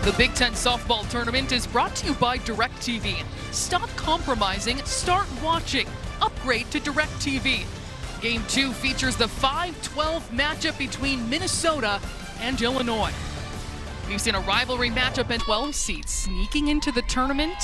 The Big Ten softball tournament is brought to you by DirecTV. Stop compromising, start watching. Upgrade to DirecTV. Game 2 features the 5-12 matchup between Minnesota and Illinois. We've seen a rivalry matchup and 12 seeds sneaking into the tournament.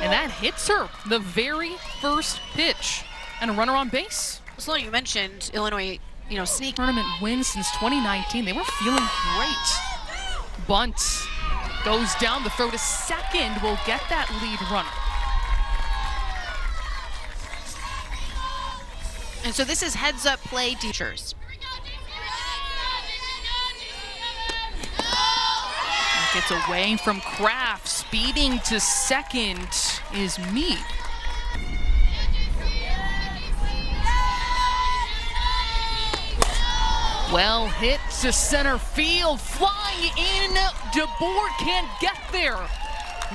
And that hits her, the very first pitch. And a runner on base. Sloan, you mentioned Illinois, sneak Tournament win since 2019. They were feeling great. Bunt goes down. The throw to second will get that lead runner. And so this is heads-up play teachers. Gets away from Kraft. Speeding to second is Mead. Well hit to center field. Flying in. DeBoer can't get there.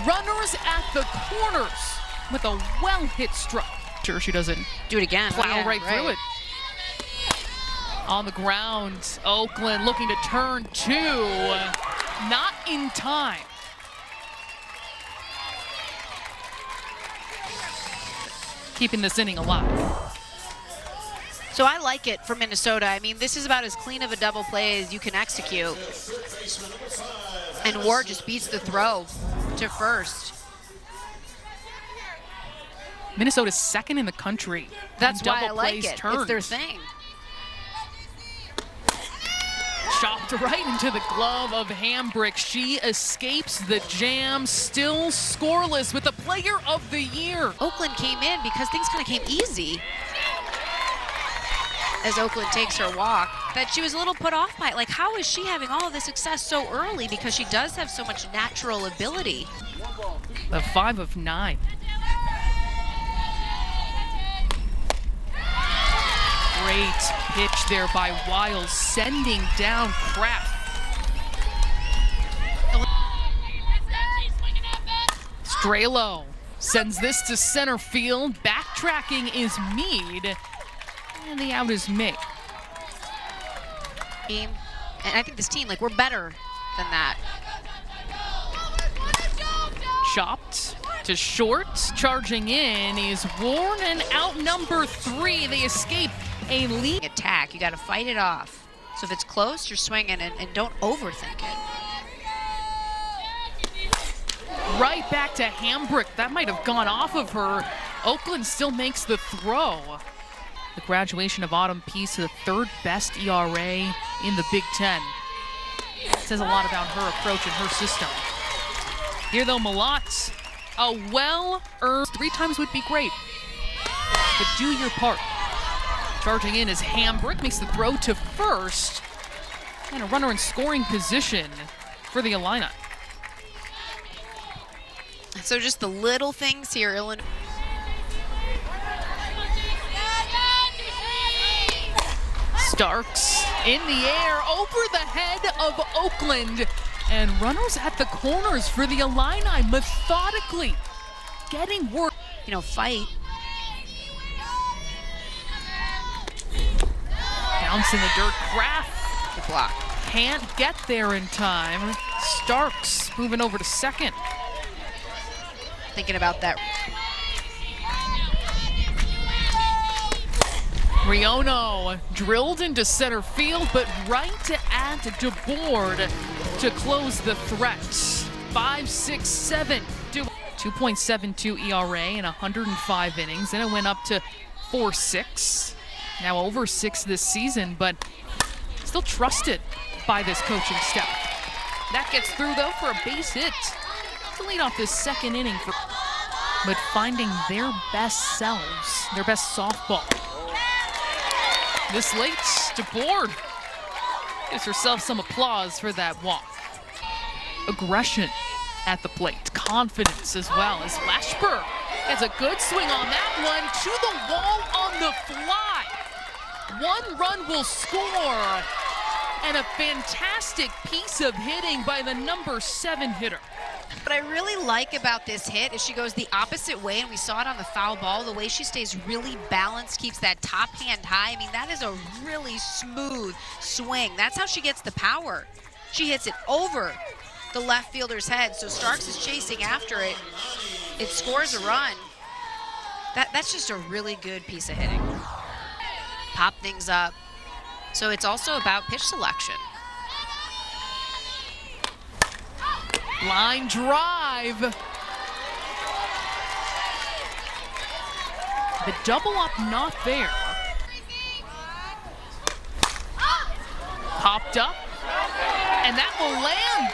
Runners at the corners with a well-hit strike. Sure she doesn't do it again. Plow right through it. On the ground, Oakland looking to turn two. Not in time. Keeping this inning alive. So I like it for Minnesota. I mean, this is about as clean of a double play as you can execute. And Ward just beats the throw to first. Minnesota's second in the country. That's why I like it. Turned. It's their thing. Chopped right into the glove of Hambrick. She escapes the jam, still scoreless with the Player of the Year. Oakland came in because things kind of came easy. As Oakland takes her walk, that she was a little put off by it. Like, how is she having all of this success so early? Because she does have so much natural ability. The 5 of 9. Great pitch there by Wiles, sending down Kraft. Strelo sends this to center field. Backtracking is Mead. And the out is made. And I think this team, we're better than that. Chopped to short. Charging in is Warren, and out number 3. They escape a lead. Attack, you got to fight it off. So if it's close, you're swinging, and don't overthink it. Right back to Hambrick. That might have gone off of her. Oakland still makes the throw. The graduation of Autumn Peace to the 3rd best ERA in the Big Ten. Says a lot about her approach and her system. Here though, Malott, a well-earned 3 times would be great, but do your part. Charging in is Hambrick, makes the throw to first, and a runner in scoring position for the Illini. So just the little things here, Illinois. Starks in the air over the head of Oakland, and runners at the corners for the Illini methodically getting work. Fight. Bounce in the dirt. Kraft. The block. Can't get there in time. Starks moving over to second. Thinking about that. Riono drilled into center field, but right at DeBoer to close the threat. 5-6-7. 2.72 ERA in 105 innings. Then it went up to 4.6. Now over 6 this season, but still trusted by this coaching staff. That gets through, though, for a base hit to lead off this second inning. But finding their best selves, their best softball. This late, DeBoer gives herself some applause for that walk. Aggression at the plate, confidence as well as Lashburg gets a good swing on that one to the wall on the fly. 1 run will score, and a fantastic piece of hitting by the number 7 hitter. What I really like about this hit is she goes the opposite way, and we saw it on the foul ball, the way she stays really balanced, keeps that top hand high. I mean, that is a really smooth swing. That's how she gets the power. She hits it over the left fielder's head, so Starks is chasing after it. It scores a run. That's just a really good piece of hitting. Pop things up. So it's also about pitch selection. Line drive. The double up not there. Popped up, and that will land.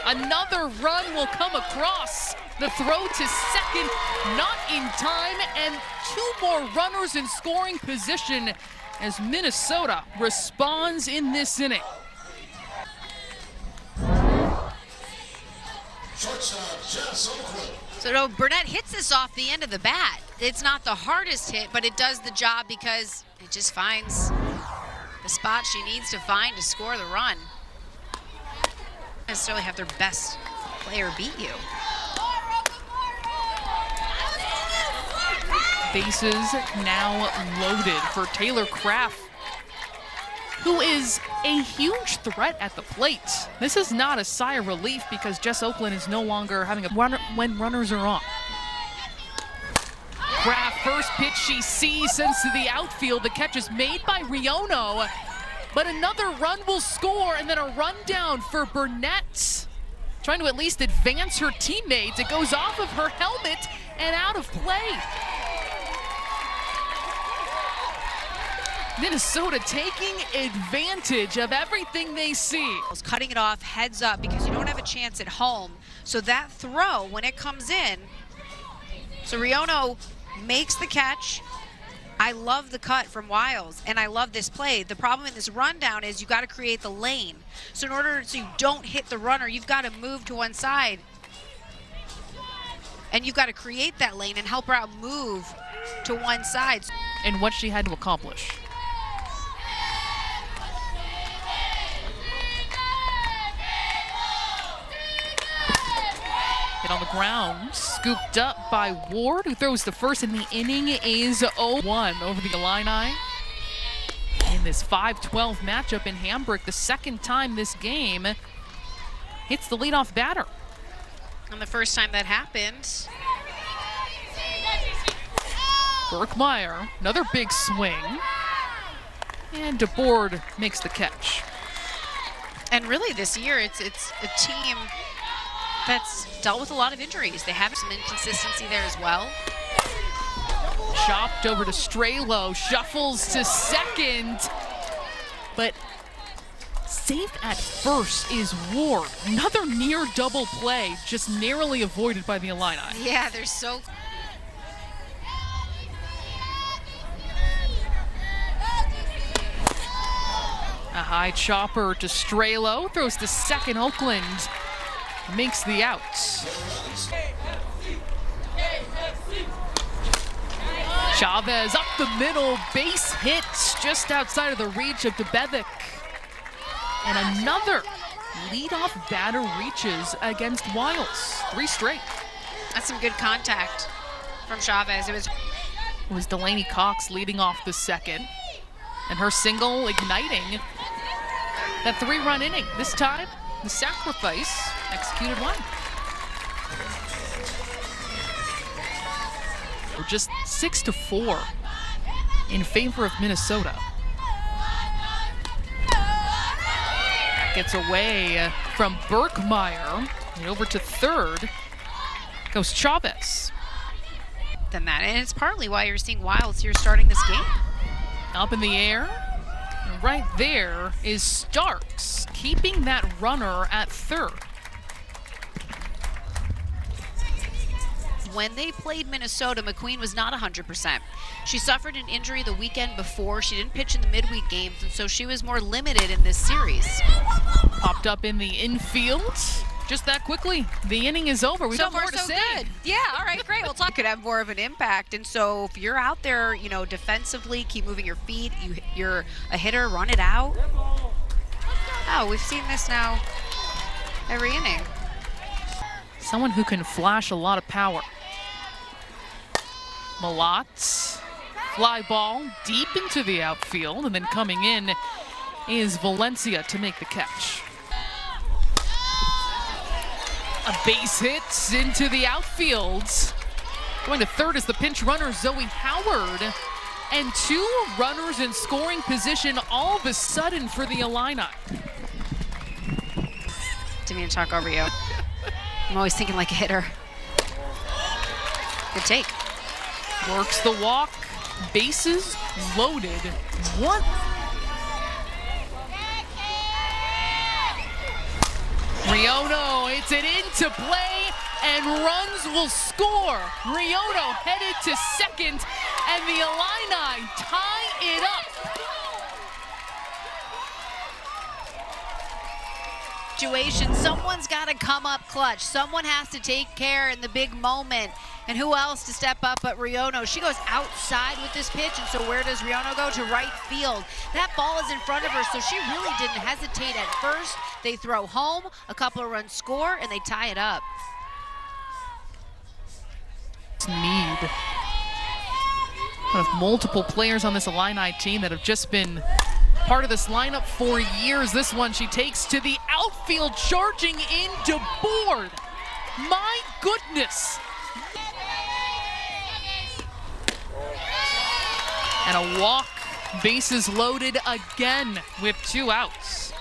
Another run will come across. The throw to second, not in time, and 2 more runners in scoring position as Minnesota responds in this inning. So no, Burnett hits this off the end of the bat. It's not the hardest hit, but it does the job because it just finds the spot she needs to find to score the run. Don't necessarily have their best player beat you. Bases now loaded for Taylor Craft, who is a huge threat at the plate. This is not a sigh of relief because Jess Oakland is no longer having a runner when runners are on. Craft, first pitch she sees, sends to the outfield. The catch is made by Riono, but another run will score, and then a rundown for Burnett, trying to at least advance her teammates. It goes off of her helmet and out of play. Minnesota taking advantage of everything they see. Cutting it off heads up because you don't have a chance at home. So that throw, when it comes in, so Riono makes the catch. I love the cut from Wiles, and I love this play. The problem in this rundown is you got to create the lane. So in order so you don't hit the runner, you've got to move to one side. And you've got to create that lane and help her out move to one side. And what she had to accomplish. Hit on the ground, scooped up by Ward, who throws the first, and the inning is 0-1 over the Illini. In this 5-12 matchup in Hamburg, the second time this game hits the leadoff batter. And the first time that happened, Burkmeyer, another big swing, and DeBoard makes the catch. and really this year it's a team that's dealt with a lot of injuries. They have some inconsistency there as well. Chopped over to Strelo, shuffles to second, but safe at first is Ward. Another near double play, just narrowly avoided by the Illini. Yeah, they're so... A high chopper to Strelo, throws to second. Oakland makes the out. Chavez up the middle, base hit just outside of the reach of DeBevic. And another leadoff batter reaches against Wiles. 3 straight. That's some good contact from Chavez. It was Delaney Cox leading off the second. And her single igniting that 3-run inning. This time, the sacrifice executed one. We're just 6-4 in favor of Minnesota. That gets away from Burkmeyer. And over to third goes Chavez. Than that, and it's partly why you're seeing Wiles here starting this game. Up in the air, and right there is Starks, keeping that runner at third. When they played Minnesota, McQueen was not 100%. She suffered an injury the weekend before. She didn't pitch in the midweek games, and so she was more limited in this series. Popped up in the infield. Just that quickly, the inning is over. We've got more to say. Good. Yeah, all right, great. We'll talk. Could have more of an impact, and so if you're out there, you know, defensively, keep moving your feet. You're a hitter, run it out. Oh, we've seen this now every inning. Someone who can flash a lot of power. Malott, fly ball deep into the outfield, and then coming in is Valencia to make the catch. A base hit into the outfield. Going to third is the pinch runner, Zoe Howard. And 2 runners in scoring position all of a sudden for the Illini. Didn't mean to talk over you. I'm always thinking like a hitter. Good take. Works the walk, bases loaded. What? Riono, it's it into play, and runs will score. Riono headed to second, and the Illini tie it up. Situation, someone's got to come up clutch. Someone has to take care in the big moment. And who else to step up but Riono? She goes outside with this pitch, and so where does Riono go? To right field. That ball is in front of her, so she really didn't hesitate at first. They throw home, a couple of runs score, and they tie it up. Need. One of multiple players on this Illini team that have just been part of this lineup for years. This one she takes to the outfield, charging into board. My goodness. And a walk, bases loaded again with 2 outs.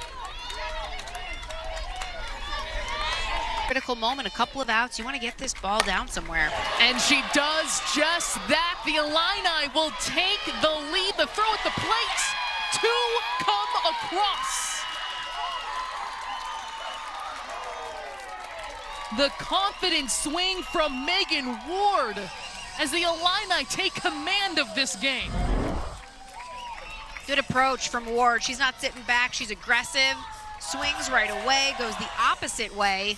Critical moment, a couple of outs. You want to get this ball down somewhere. And she does just that. The Illini will take the lead. The throw at the plate. 2 come across. The confident swing from Megan Ward as the Illini take command of this game. Good approach from Ward. She's not sitting back. She's aggressive. Swings right away. Goes the opposite way.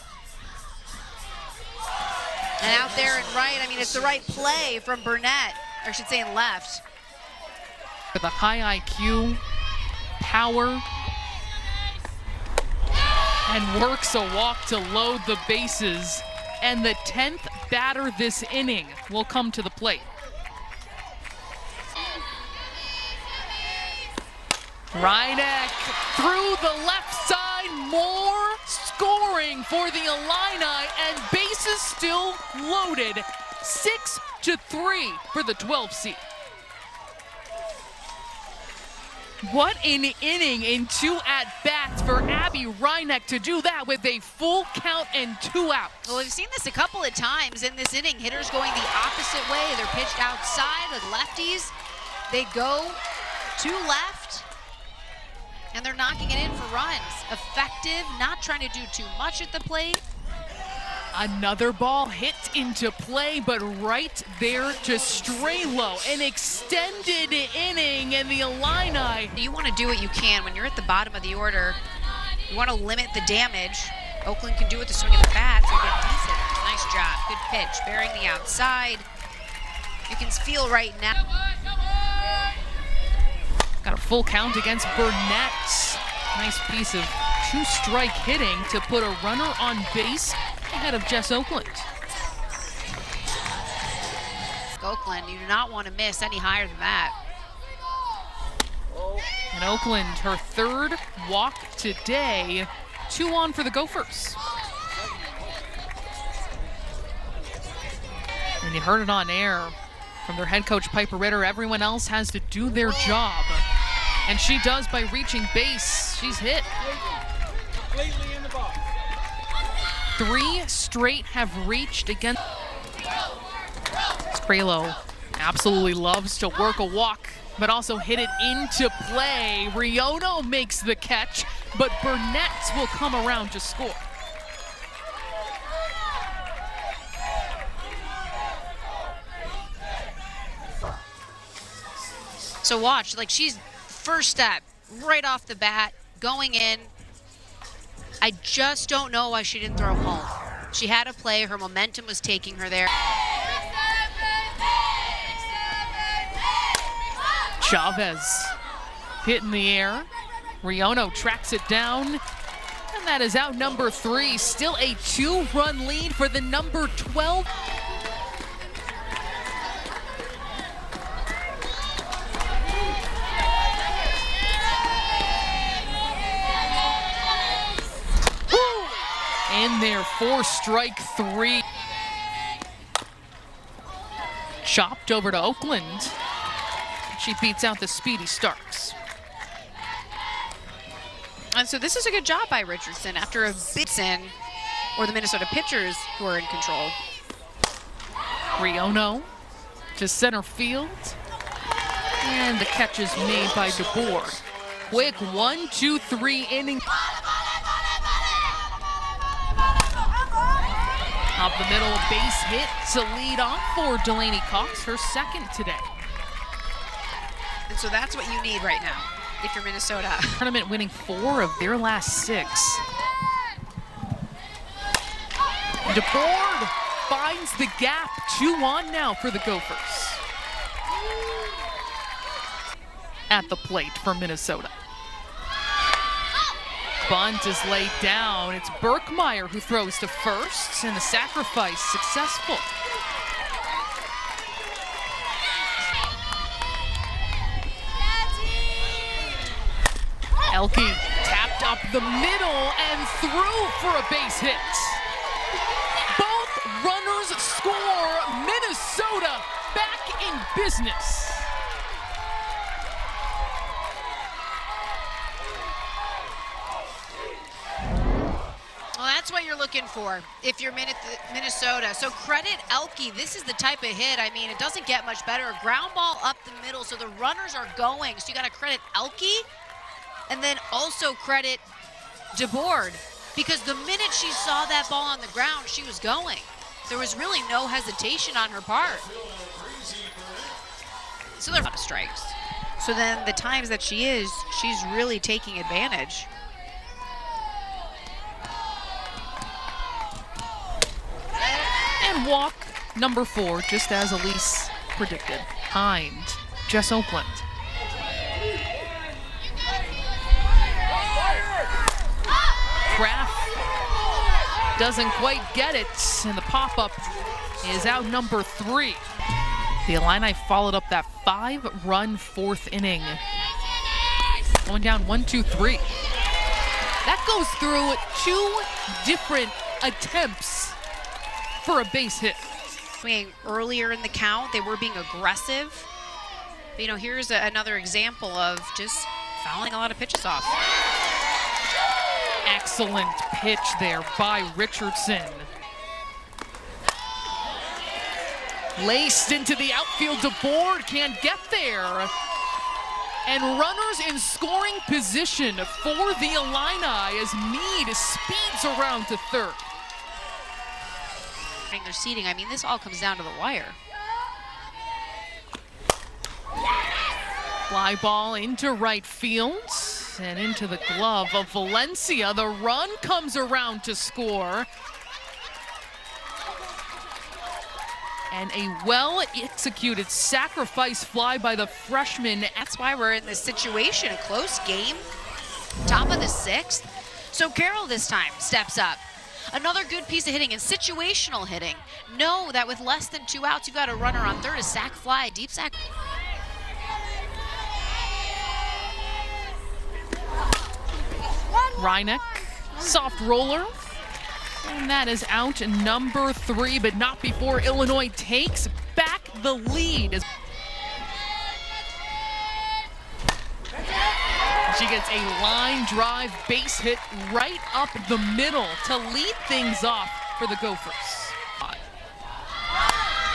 And out there and right, I mean, it's the right play from Burnett. Or I should say in left. With a high IQ, power, and works a walk to load the bases. And the 10th batter this inning will come to the plate. Reineck through the left side, more scoring for the Illini, and bases still loaded. 6-3 for the 12 seed. What an inning in 2 at-bats for Abby Reineck to do that with a full count and 2 outs. Well, we've seen this a couple of times in this inning. Hitters going the opposite way. They're pitched outside with lefties. They go to left, and they're knocking it in for runs. Effective, not trying to do too much at the plate. Another ball hit into play, but right there to Strelo. An extended inning, and the Illini. You want to do what you can when you're at the bottom of the order. You want to limit the damage. Oakland can do with the swing of the bat, so get decent. Nice job, good pitch, bearing the outside. You can feel right now. Got a full count against Burnett. Nice piece of 2-strike hitting to put a runner on base ahead of Jess Oakland. Oakland, you do not want to miss any higher than that. And Oakland, her 3rd walk today. 2 on for the Gophers. And you heard it on air from their head coach Piper Ritter. Everyone else has to do their job. And she does by reaching base. She's hit. 3 straight have reached against. Strelo absolutely loves to work a walk, but also hit it into play. Riono makes the catch, but Burnett will come around to score. So watch, like she's first step right off the bat, going in. I just don't know why she didn't throw home. She had a play, her momentum was taking her there. Chavez hit in the air. Riono tracks it down, and And that is out number 3. Still a 2-run lead for the number 12. In there, 4-strike 3. Chopped over to Oakland. She beats out the speedy Starks. And so this is a good job by Richardson after a Bitson or the Minnesota pitchers who are in control. Riono to center field. And the catch is made by DeBoer. Quick 1-2-3 inning. Up the middle, base hit to lead off for Delaney Cox, her second today. And so that's what you need right now if you're Minnesota. Tournament winning 4 of their last 6. DeBoer finds the gap, 2 on now for the Gophers. At the plate for Minnesota. Bunt is laid down. It's Berkmeyer who throws to first, and the sacrifice successful. Elke tapped up the middle and through for a base hit. Both runners score. Minnesota back in business. Well, that's what you're looking for if you're Minnesota. So credit Elke. This is the type of hit. I mean, it doesn't get much better. A ground ball up the middle, so the runners are going. So you got to credit Elke, and then also credit DeBoer, because the minute she saw that ball on the ground, she was going. There was really no hesitation on her part. So there are a lot of strikes. So then the times that she's really taking advantage. And walk number 4, just as Elise predicted, behind Jess Oakland. Kraft doesn't quite get it, and the pop-up is out number 3. The Illini followed up that 5-run 4th inning. Going down 1-2-3. That goes through 2 different attempts for a base hit. I mean, earlier in the count, they were being aggressive. But, you know, here's another example of just fouling a lot of pitches off. Excellent pitch there by Richardson. Laced into the outfield, DeBoer can't get there. And runners in scoring position for the Illini as Meade speeds around to third. Their seating, I mean, this all comes down to the wire. Fly ball into right field and into the glove of Valencia. The run comes around to score. And a well-executed sacrifice fly by the freshman. That's why we're in this situation, a close game, top of the 6th. So Carroll this time steps up. Another good piece of hitting and situational hitting. Know that with less than 2 outs, you've got a runner on third, a sac fly, a deep sac. Reineck, soft roller. And that is out number 3, but not before Illinois takes back the lead. She gets a line drive base hit right up the middle to lead things off for the Gophers.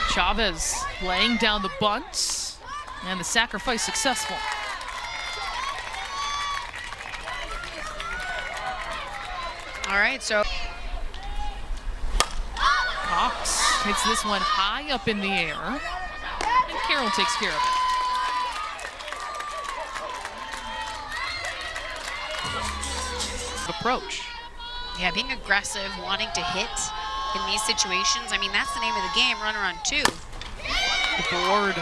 Chavez laying down the bunt, and the sacrifice successful. All right, so Cox hits this one high up in the air, and Carroll takes care of it. Approach. Yeah, being aggressive, wanting to hit in these situations. I mean, that's the name of the game, runner on 2. DeBoer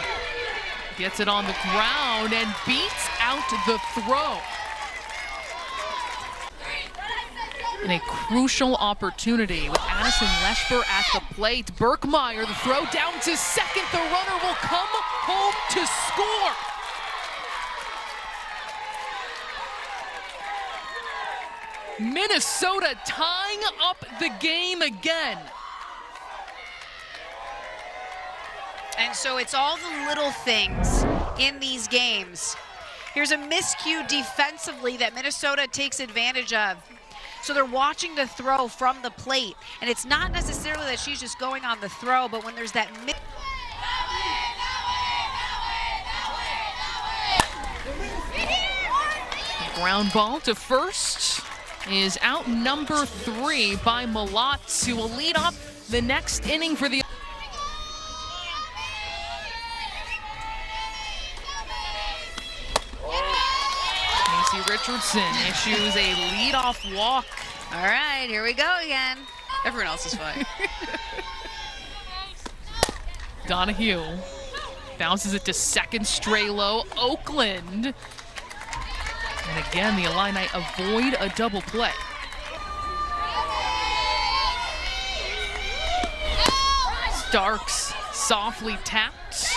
gets it on the ground and beats out the throw. And a crucial opportunity with Addison Leshber at the plate. Birkmeyer, the throw down to second. The runner will come home to score. Minnesota tying up the game again. And so it's all the little things in these games. Here's a miscue defensively that Minnesota takes advantage of. So they're watching the throw from the plate. And it's not necessarily that she's just going on the throw, but when there's that ground ball to first is out number 3 by Malotz, who will lead off the next inning for the Macy Richardson issues a leadoff walk. All right, here we go again. Everyone else is fine. Donahue bounces it to second, Strelo. Oakland. And again, the Illini avoid a double play. Starks softly tapped.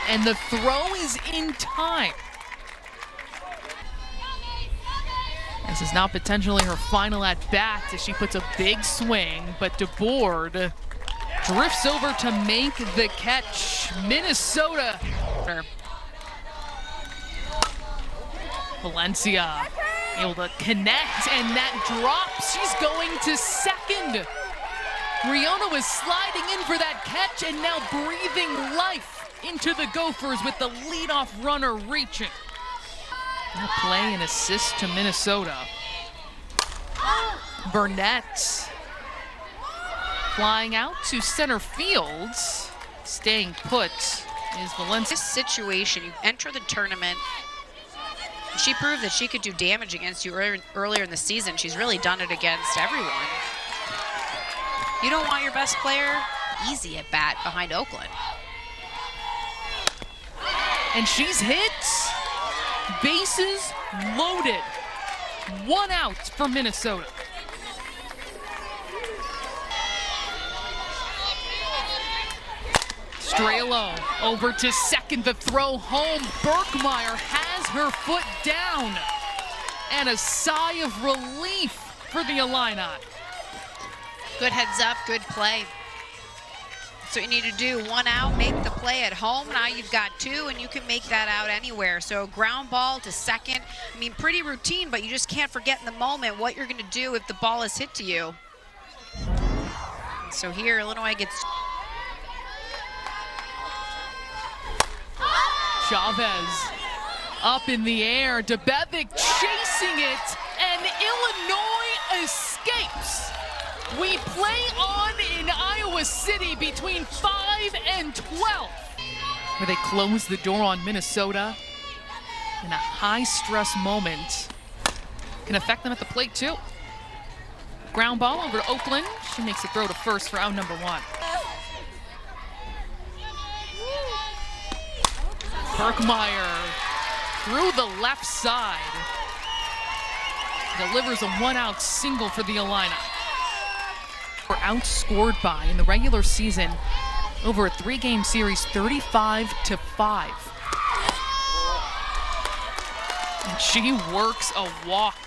And the throw is in time. This is now potentially her final at bat as she puts a big swing, but DeBoard drifts over to make the catch. Minnesota. Valencia able to connect, and that drops. She's going to second. Riona was sliding in for that catch and now breathing life into the Gophers with the leadoff runner reaching. A play and assist to Minnesota. Burnett flying out to center field. Staying put is Valencia. This situation, you enter the tournament. She proved that she could do damage against you earlier in the season. She's really done it against everyone. You don't want your best player easy at bat behind Oakland. And she's hit. Bases loaded. 1 out for Minnesota. Strelo over to second, the throw home. Birkmeyer has her foot down. And a sigh of relief for the Illini. Good heads up, good play. That's what you need to do. 1 out, make the play at home. Now you've got 2, and you can make that out anywhere. So ground ball to second. I mean, pretty routine, but you just can't forget in the moment what you're going to do if the ball is hit to you. So here, Illinois gets... Chavez up in the air. Debevic chasing it, and Illinois escapes. We play on in Iowa City between 5 and 12, where they close the door on Minnesota in a high-stress moment. Can affect them at the plate, too. Ground ball over to Oakland. She makes the throw to first for out number 1. Birkmeyer through the left side. Delivers a 1-out single for the Illini. Were outscored by in the regular season over a 3-game series 35-5. And she works a walk.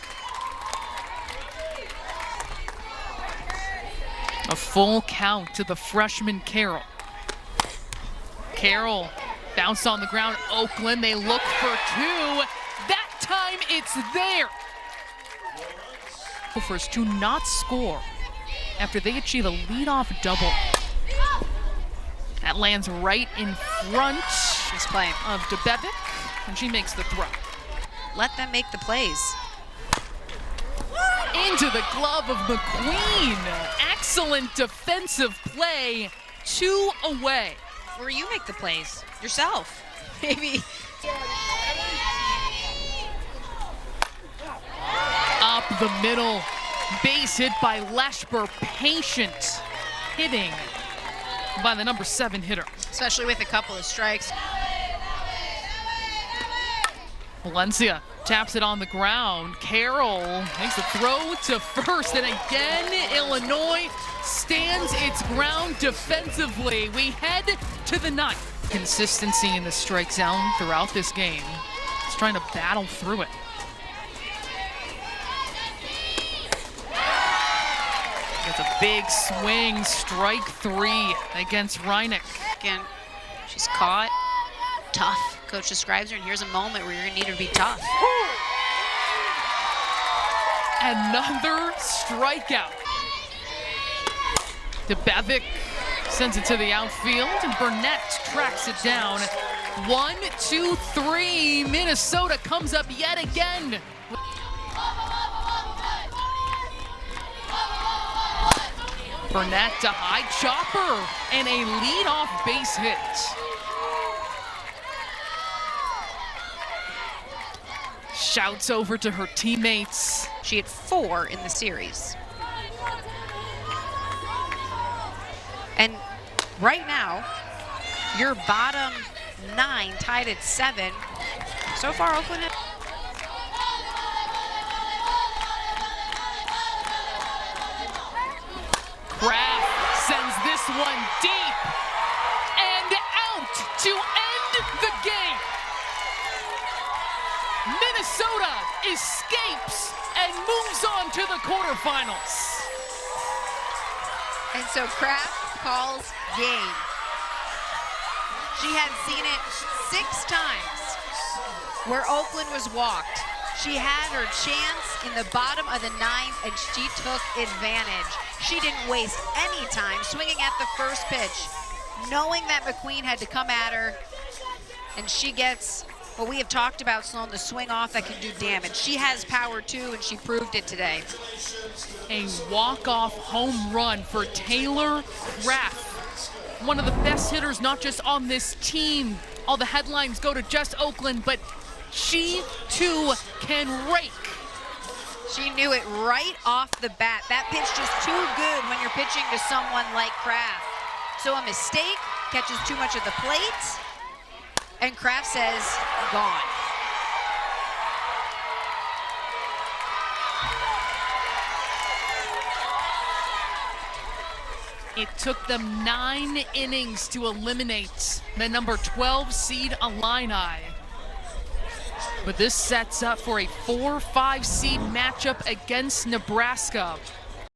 A full count to the freshman Carroll. Carroll bounced on the ground. Oakland, they look for 2. That time it's there. Gophers to not score after they achieve a leadoff double. That lands right in front She's playing. of Debevic, and she makes the throw. Let them make the plays. Into the glove of McQueen. Excellent defensive play. 2 away. Where you make the plays yourself. Maybe. Up the middle. Base hit by Leshber. Patient hitting by the number 7 hitter. Especially with a couple of strikes. Valencia taps it on the ground. Carroll makes a throw to first, and again, Illinois stands its ground defensively. We head to the ninth. Consistency in the strike zone throughout this game. It's trying to battle through it. Gets a big swing, strike three against Reineck. Again, she's caught. Tough. Coach describes her, and here's a moment where you're going to need her to be tough. Another strikeout. DeBevick sends it to the outfield, and Burnett tracks it down. 1, 2, 3. Minnesota comes up yet again. Burnett to high chopper, and a leadoff base hit. Shouts over to her teammates. She had 4 in the series. And right now, your bottom 9 tied at 7. So far, Oakland had Kraft sends this one deep and out to end the game. Minnesota escapes and moves on to the quarterfinals. And so Kraft calls game. She had seen it 6 times where Oakland was walked. She had her chance in the bottom of the 9th, and she took advantage. She didn't waste any time swinging at the first pitch, knowing that McQueen had to come at her, and she gets what we have talked about, Sloan, the swing off that can do damage. She has power too, and she proved it today. A walk-off home run for Taylor Kraft. One of the best hitters, not just on this team. All the headlines go to just Oakland, but she too can rake. She knew it right off the bat. That pitch just too good when you're pitching to someone like Kraft. So a mistake catches too much of the plate, and Kraft says, gone. It took them 9 innings to eliminate the number 12 seed Illini. But this sets up for a 4-5 seed matchup against Nebraska.